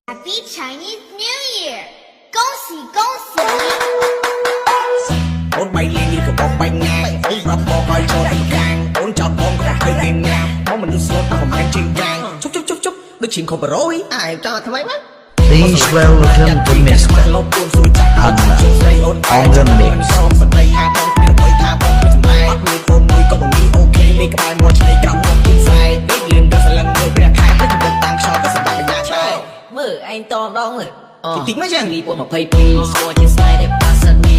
Happy Chinese New Year 恭喜恭喜អូនបីលេងនេះក៏បោកបាញ់ណាអូនប្រាប់បងឲ្យចូលទៅខាងអូនចោតបងក៏ឃើញទេណាមកមនុស្សស្លូតក៏មិនជាងយ៉ាងជប់ដូចឈៀងខុបរយអាយចោតថ្មីមក Please welcome to Mr. លោកពួនសួយចាក់អត់ជួយស្រីអូន On the mix សម្ដីថាបងគ្មានអ្វីថាបងមិនសម្ដែងអត់មានអូនមួយក៏មិនមានអូខេនេះក្បែរមកឆ្នៃក្រំមកពីផ្សាយដូចលៀនដល់សលឹងលើព្រះខែទៅជិះតាំងខ្យល់ក៏សម្បត្តិបញ្ញាឆ្លើយមើលឯងតម្ដងមើលទីមកយ៉ាងនេះពួក22ស្គាល់ជាស្នេហ៍ដែលប៉ាសានី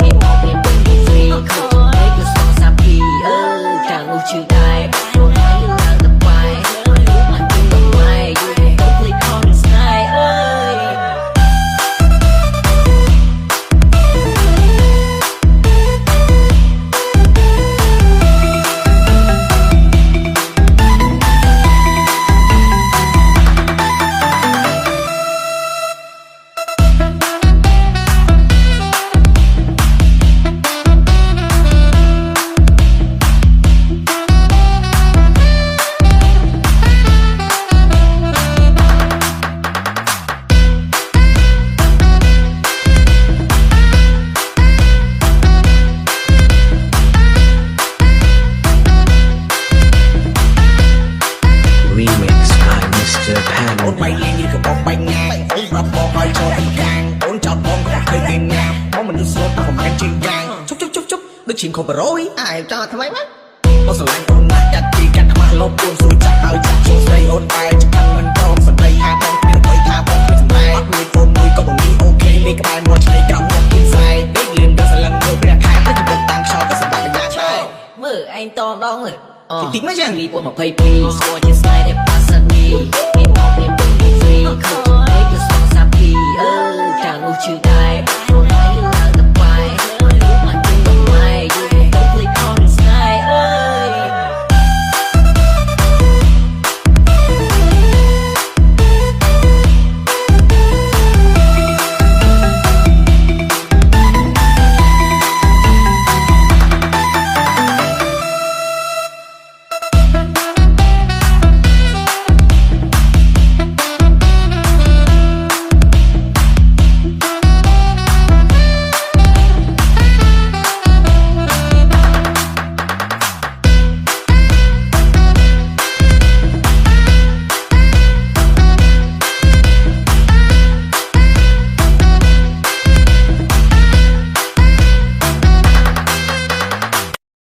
នេះមកព្រៀនពេញពីហ្វ្រីខូចឯងក៏ស្គាល់សាពីកាងនោះឈឺដែរខ្លួនឯងឡើងទៅបាយមិនគិតទៅម៉ែយូរទៅភ្លេចអស់ស្នេហ៍អើយ Remix by Mr. អូន Pan. បីលេងនេះក៏បោកបាញ់ណាអូនប្រាប់បងឲ្យចូលទៅខាងអូនចោតបងក៏ឃើញទេណាមកមនុស្សស្លូតក៏មិនមែនជាងយ៉ាងជប់ដូចឈៀងខុបរយអាយចោតថ្មីមកអូនស្រឡាញ់អូនណាស់ចាត់ទីកាត់ខ្មាស់លោកពួនសួយចាក់ឲ្យចាក់ជួយស្រីអូនបែរចង្មិនព្រមសម្ដីថាបងគ្មានអ្វីថាបងមិនសម្ដែងអត់មានអូនមួយក៏មិនមានអូខេនេះក្បែរមកឆ្នៃក្រំមកពីផ្សាយដូចលៀនដល់សលឹងលើព្រះខែទៅជិះតាំងខ្យល់ក៏សម្បត្តិបញ្ញាឆ្លើយមើលឯងតម្ដងមើលទីមកយ៉ាងនេះពួក22ស្គាល់ជាស្នេហ៍ដែលប៉ាសានី